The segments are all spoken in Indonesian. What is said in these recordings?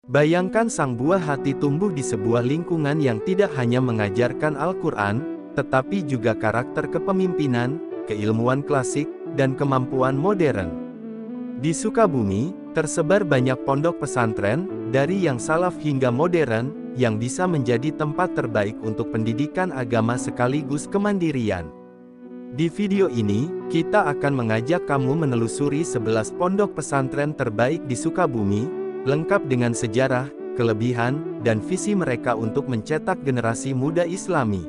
Bayangkan sang buah hati tumbuh di sebuah lingkungan yang tidak hanya mengajarkan Al-Quran, tetapi juga karakter kepemimpinan, keilmuan klasik, dan kemampuan modern. Di Sukabumi, tersebar banyak pondok pesantren, dari yang salaf hingga modern, yang bisa menjadi tempat terbaik untuk pendidikan agama sekaligus kemandirian. Di video ini, kita akan mengajak kamu menelusuri 11 pondok pesantren terbaik di Sukabumi, lengkap dengan sejarah, kelebihan, dan visi mereka untuk mencetak generasi muda Islami.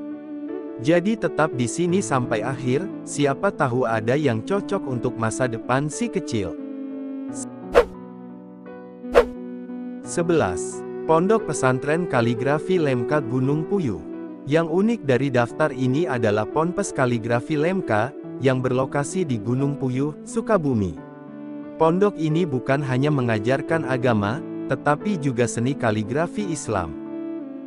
Jadi tetap di sini sampai akhir, siapa tahu ada yang cocok untuk masa depan si kecil. 11. Pondok Pesantren Kaligrafi Lemka Gunung Puyuh. Yang unik dari daftar ini adalah Ponpes Kaligrafi Lemka, yang berlokasi di Gunung Puyuh, Sukabumi. Pondok ini bukan hanya mengajarkan agama, tetapi juga seni kaligrafi Islam.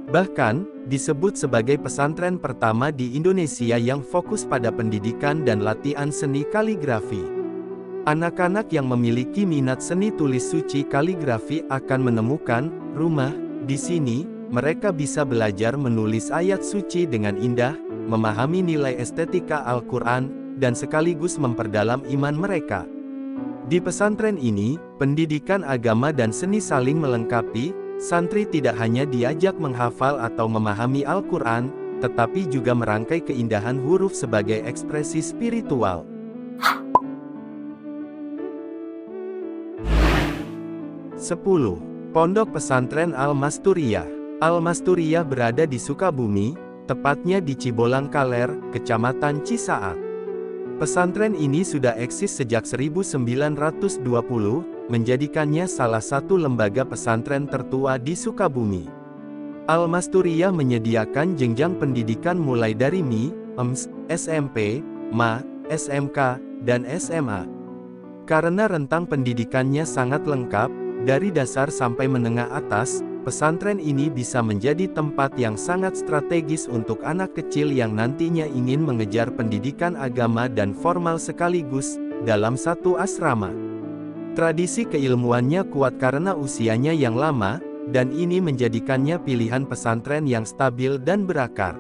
Bahkan, disebut sebagai pesantren pertama di Indonesia yang fokus pada pendidikan dan latihan seni kaligrafi. Anak-anak yang memiliki minat seni tulis suci kaligrafi akan menemukan rumah di sini. Mereka bisa belajar menulis ayat suci dengan indah, memahami nilai estetika Al-Quran, dan sekaligus memperdalam iman mereka. Di pesantren ini, pendidikan agama dan seni saling melengkapi. Santri tidak hanya diajak menghafal atau memahami Al-Quran, tetapi juga merangkai keindahan huruf sebagai ekspresi spiritual. 10. Pondok Pesantren Al-Masturiyah. Al-Masturiyah berada di Sukabumi, tepatnya di Cibolang Kaler, Kecamatan Cisaat. Pesantren ini sudah eksis sejak 1920, menjadikannya salah satu lembaga pesantren tertua di Sukabumi. Al-Masturiyah menyediakan jenjang pendidikan mulai dari MI, EMS, SMP, MA, SMK, dan SMA. Karena rentang pendidikannya sangat lengkap, dari dasar sampai menengah atas, pesantren ini bisa menjadi tempat yang sangat strategis untuk anak kecil yang nantinya ingin mengejar pendidikan agama dan formal sekaligus, dalam satu asrama. Tradisi keilmuannya kuat karena usianya yang lama, dan ini menjadikannya pilihan pesantren yang stabil dan berakar.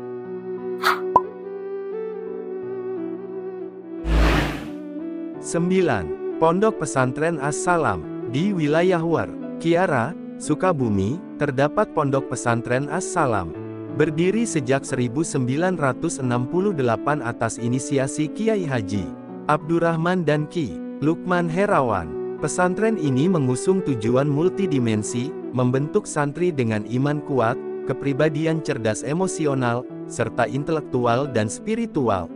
9. Pondok Pesantren As-Salam. Di wilayah War, Kiara, Sukabumi, terdapat Pondok Pesantren As-Salam. Berdiri sejak 1968 atas inisiasi Kiai Haji Abdurrahman dan Ki Lukman Herawan. Pesantren ini mengusung tujuan multidimensi, membentuk santri dengan iman kuat, kepribadian cerdas emosional, serta intelektual dan spiritual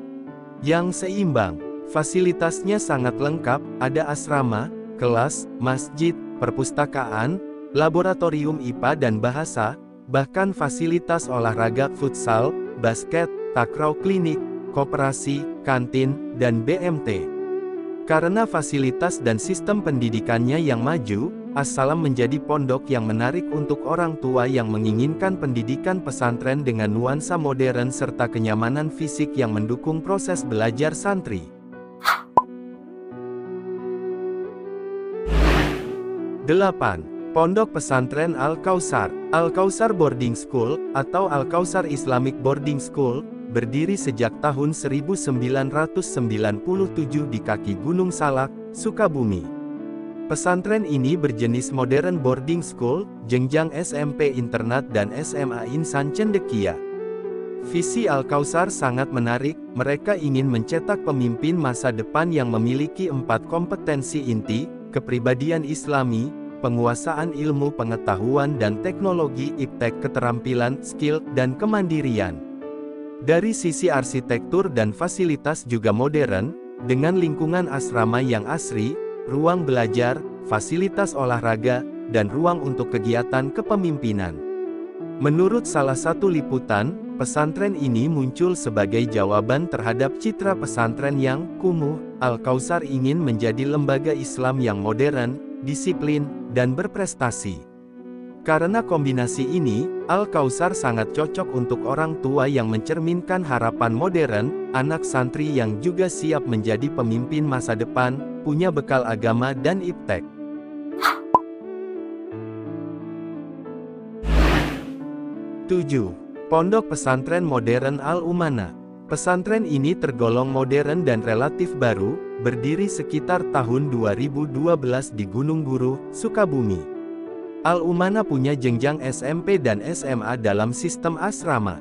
yang seimbang. Fasilitasnya sangat lengkap, ada asrama, kelas, masjid, perpustakaan, laboratorium IPA dan bahasa, bahkan fasilitas olahraga futsal, basket, takraw klinik, koperasi, kantin, dan BMT. Karena fasilitas dan sistem pendidikannya yang maju, As-Salam menjadi pondok yang menarik untuk orang tua yang menginginkan pendidikan pesantren dengan nuansa modern serta kenyamanan fisik yang mendukung proses belajar santri. 8. Pondok Pesantren Al-Kautsar. Al-Kautsar Boarding School, atau Al-Kautsar Islamic Boarding School, berdiri sejak tahun 1997 di kaki Gunung Salak, Sukabumi. Pesantren ini berjenis modern boarding school, jenjang SMP internat dan SMA Insan Cendekia. Visi Al-Kautsar sangat menarik, mereka ingin mencetak pemimpin masa depan yang memiliki 4 kompetensi inti: kepribadian Islami, penguasaan ilmu pengetahuan dan teknologi, iptek keterampilan, skill, dan kemandirian. Dari sisi arsitektur dan fasilitas juga modern, dengan lingkungan asrama yang asri, ruang belajar, fasilitas olahraga, dan ruang untuk kegiatan kepemimpinan. Menurut salah satu liputan, pesantren ini muncul sebagai jawaban terhadap citra pesantren yang kumuh. Al-Kautsar ingin menjadi lembaga Islam yang modern, disiplin, dan berprestasi. Karena kombinasi ini, Al-Kautsar sangat cocok untuk orang tua yang mencerminkan harapan modern, anak santri yang juga siap menjadi pemimpin masa depan, punya bekal agama dan iptek. 7. Pondok Pesantren Modern Al-Umanah. Pesantren ini tergolong modern dan relatif baru, berdiri sekitar tahun 2012 di Gunung Buruh, Sukabumi. Al-Umanah punya jenjang SMP dan SMA dalam sistem asrama.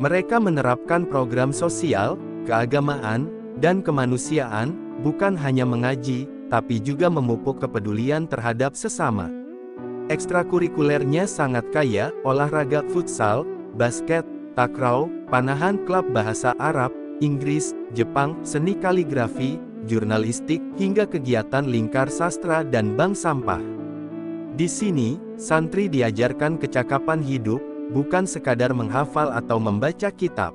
Mereka menerapkan program sosial, keagamaan, dan kemanusiaan, bukan hanya mengaji, tapi juga memupuk kepedulian terhadap sesama. Ekstrakurikulernya sangat kaya, olahraga futsal, basket, takraw, panahan klub bahasa Arab, Inggris, Jepang, seni kaligrafi, jurnalistik, hingga kegiatan lingkar sastra dan bank sampah. Di sini, santri diajarkan kecakapan hidup, bukan sekadar menghafal atau membaca kitab.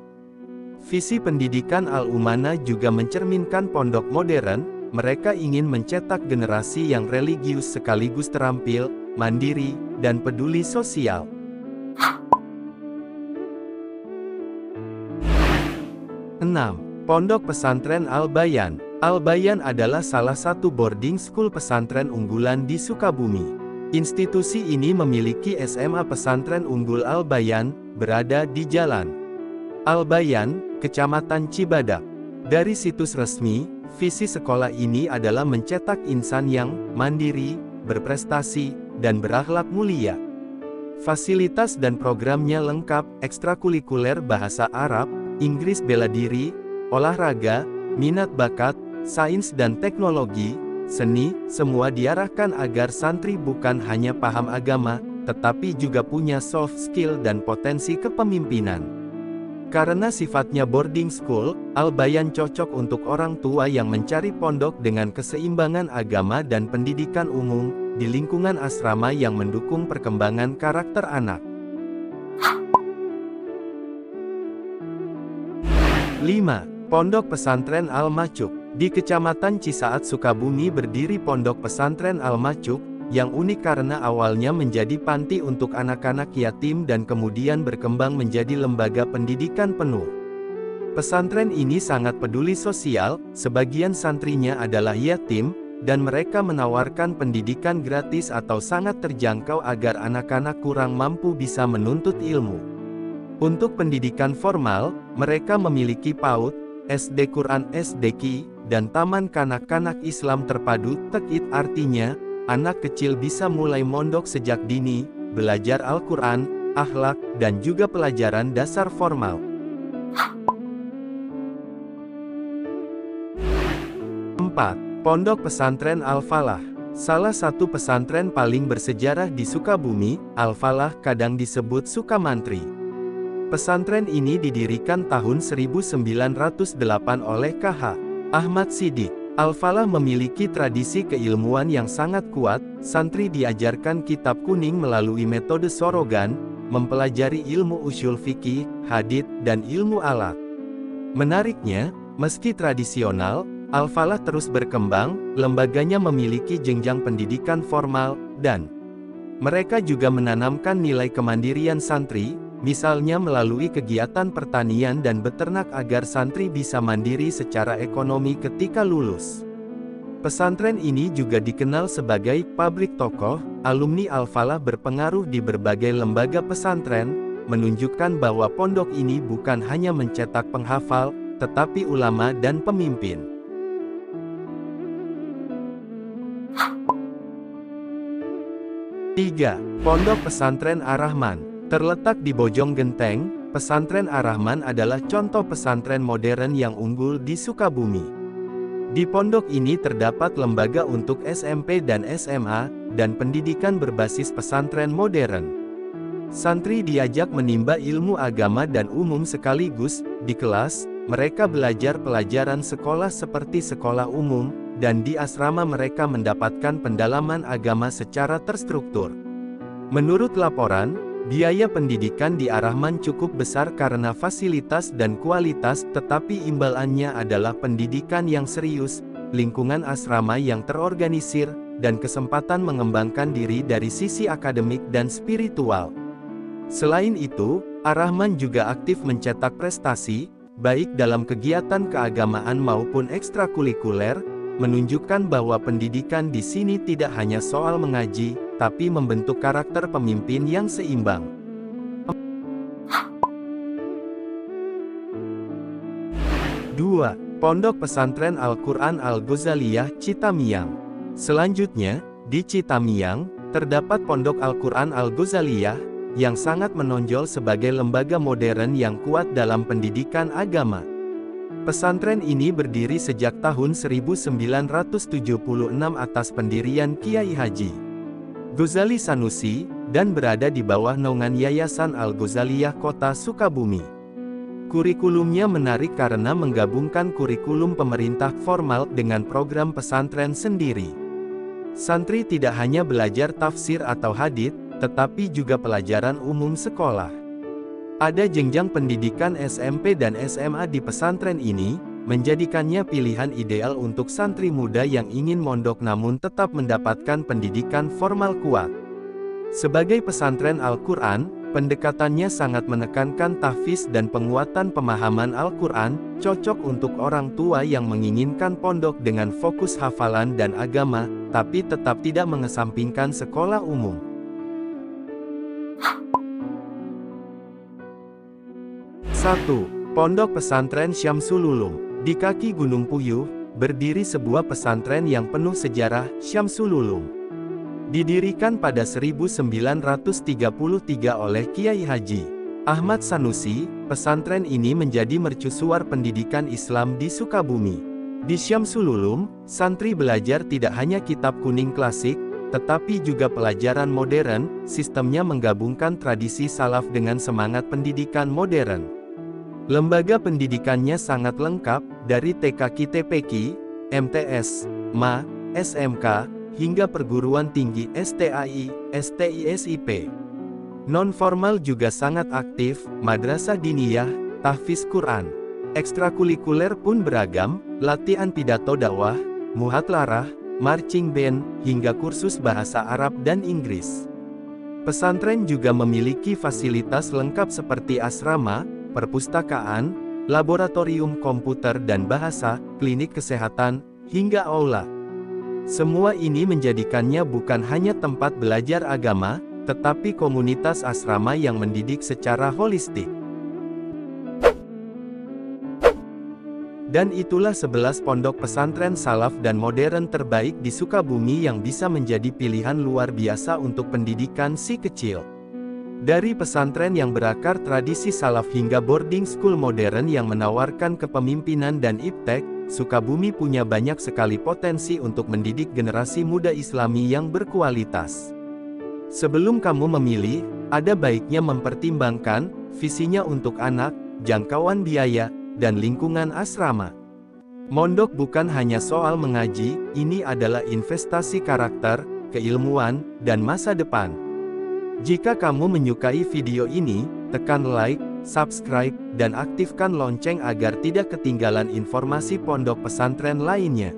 Visi pendidikan Al-Umanah juga mencerminkan pondok modern. Mereka ingin mencetak generasi yang religius sekaligus terampil, mandiri, dan peduli sosial. 6. Pondok Pesantren Al-Bayan. Al-Bayan adalah salah satu boarding school pesantren unggulan di Sukabumi. Institusi ini memiliki SMA Pesantren Unggul Al-Bayan, berada di Jalan Al-Bayan, Kecamatan Cibadak. Dari situs resmi, visi sekolah ini adalah mencetak insan yang mandiri, berprestasi, dan berakhlak mulia. Fasilitas dan programnya lengkap, ekstrakurikuler bahasa Arab, Inggris bela diri, olahraga, minat bakat, sains dan teknologi, seni, semua diarahkan agar santri bukan hanya paham agama, tetapi juga punya soft skill dan potensi kepemimpinan. Karena sifatnya boarding school, Al-Bayan cocok untuk orang tua yang mencari pondok dengan keseimbangan agama dan pendidikan umum, di lingkungan asrama yang mendukung perkembangan karakter anak. 5. Pondok Pesantren Al-Macuk. Di Kecamatan Cisaat Sukabumi berdiri Pondok Pesantren Al-Macuk, yang unik karena awalnya menjadi panti untuk anak-anak yatim dan kemudian berkembang menjadi lembaga pendidikan penuh. Pesantren ini sangat peduli sosial, sebagian santrinya adalah yatim, dan mereka menawarkan pendidikan gratis atau sangat terjangkau agar anak-anak kurang mampu bisa menuntut ilmu. Untuk pendidikan formal, mereka memiliki PAUD, SD Quran SDQ, dan Taman Kanak-Kanak Islam Terpadu TEKID, artinya, anak kecil bisa mulai mondok sejak dini, belajar Al-Quran, akhlak, dan juga pelajaran dasar formal. 4. Pondok Pesantren Al-Falah. Salah satu pesantren paling bersejarah di Sukabumi, Al-Falah kadang disebut Sukamantri. Pesantren ini didirikan tahun 1908 oleh KH. Ahmad Siddiq. Al-Falah memiliki tradisi keilmuan yang sangat kuat, santri diajarkan kitab kuning melalui metode sorogan, mempelajari ilmu usyul fikih, hadits, dan ilmu alat. Menariknya, meski tradisional, Al-Falah terus berkembang, lembaganya memiliki jenjang pendidikan formal, dan mereka juga menanamkan nilai kemandirian santri, misalnya melalui kegiatan pertanian dan beternak agar santri bisa mandiri secara ekonomi ketika lulus. Pesantren ini juga dikenal sebagai pabrik tokoh. Alumni Al-Falah berpengaruh di berbagai lembaga pesantren, menunjukkan bahwa pondok ini bukan hanya mencetak penghafal, tetapi ulama dan pemimpin. 3. Pondok Pesantren Ar-Rahman. Terletak di Bojong Genteng, Pesantren Ar-Rahman adalah contoh pesantren modern yang unggul di Sukabumi. Di pondok ini terdapat lembaga untuk SMP dan SMA, dan pendidikan berbasis pesantren modern. Santri diajak menimba ilmu agama dan umum sekaligus. Di kelas, mereka belajar pelajaran sekolah seperti sekolah umum, dan di asrama mereka mendapatkan pendalaman agama secara terstruktur. Menurut laporan, biaya pendidikan di Ar-Rahman cukup besar karena fasilitas dan kualitas, tetapi imbalannya adalah pendidikan yang serius, lingkungan asrama yang terorganisir, dan kesempatan mengembangkan diri dari sisi akademik dan spiritual. Selain itu, Ar-Rahman juga aktif mencetak prestasi, baik dalam kegiatan keagamaan maupun ekstrakurikuler, menunjukkan bahwa pendidikan di sini tidak hanya soal mengaji, tapi membentuk karakter pemimpin yang seimbang. 2. Pondok Pesantren Al-Quran Al-Ghazaliyah Citamiang. Selanjutnya, di Citamiang, terdapat Pondok Al-Quran Al-Ghazaliyah, yang sangat menonjol sebagai lembaga modern yang kuat dalam pendidikan agama. Pesantren ini berdiri sejak tahun 1976 atas pendirian Kiai Haji Ghazali Sanusi, dan berada di bawah naungan Yayasan Al-Ghazaliyah Kota Sukabumi. Kurikulumnya menarik karena menggabungkan kurikulum pemerintah formal dengan program pesantren sendiri. Santri tidak hanya belajar tafsir atau hadits, tetapi juga pelajaran umum sekolah. Ada jenjang pendidikan SMP dan SMA di pesantren ini, menjadikannya pilihan ideal untuk santri muda yang ingin mondok namun tetap mendapatkan pendidikan formal kuat. Sebagai pesantren Al-Quran, pendekatannya sangat menekankan tahfiz dan penguatan pemahaman Al-Quran, cocok untuk orang tua yang menginginkan pondok dengan fokus hafalan dan agama, tapi tetap tidak mengesampingkan sekolah umum. 1. Pondok Pesantren Syamsul Ulum. Di kaki Gunung Puyuh, berdiri sebuah pesantren yang penuh sejarah, Syamsul Ulum. Didirikan pada 1933 oleh Kiai Haji Ahmad Sanusi, pesantren ini menjadi mercusuar pendidikan Islam di Sukabumi. Di Syamsul Ulum, santri belajar tidak hanya kitab kuning klasik, tetapi juga pelajaran modern. Sistemnya menggabungkan tradisi salaf dengan semangat pendidikan modern. Lembaga pendidikannya sangat lengkap, dari TK TPQ, MTS, MA, SMK, hingga perguruan tinggi STAI, STI/SIP. Non-formal juga sangat aktif, madrasah diniyah, tahfiz Quran. Ekstrakurikuler pun beragam, latihan pidato dakwah, muhatlarah, marching band, hingga kursus bahasa Arab dan Inggris. Pesantren juga memiliki fasilitas lengkap seperti asrama, perpustakaan, laboratorium komputer dan bahasa, klinik kesehatan, hingga aula. Semua ini menjadikannya bukan hanya tempat belajar agama, tetapi komunitas asrama yang mendidik secara holistik. Dan itulah 11 pondok pesantren salaf dan modern terbaik di Sukabumi yang bisa menjadi pilihan luar biasa untuk pendidikan si kecil. Dari pesantren yang berakar tradisi salaf hingga boarding school modern yang menawarkan kepemimpinan dan iptek, Sukabumi punya banyak sekali potensi untuk mendidik generasi muda Islami yang berkualitas. Sebelum kamu memilih, ada baiknya mempertimbangkan visinya untuk anak, jangkauan biaya, dan lingkungan asrama. Mondok bukan hanya soal mengaji, ini adalah investasi karakter, keilmuan, dan masa depan. Jika kamu menyukai video ini, tekan like, subscribe, dan aktifkan lonceng agar tidak ketinggalan informasi pondok pesantren lainnya.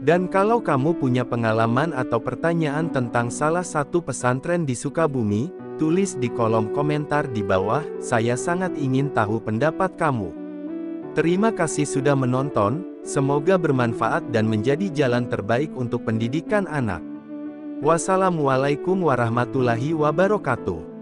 Dan kalau kamu punya pengalaman atau pertanyaan tentang salah satu pesantren di Sukabumi, tulis di kolom komentar di bawah, saya sangat ingin tahu pendapat kamu. Terima kasih sudah menonton, semoga bermanfaat dan menjadi jalan terbaik untuk pendidikan anak. Wassalamualaikum warahmatullahi wabarakatuh.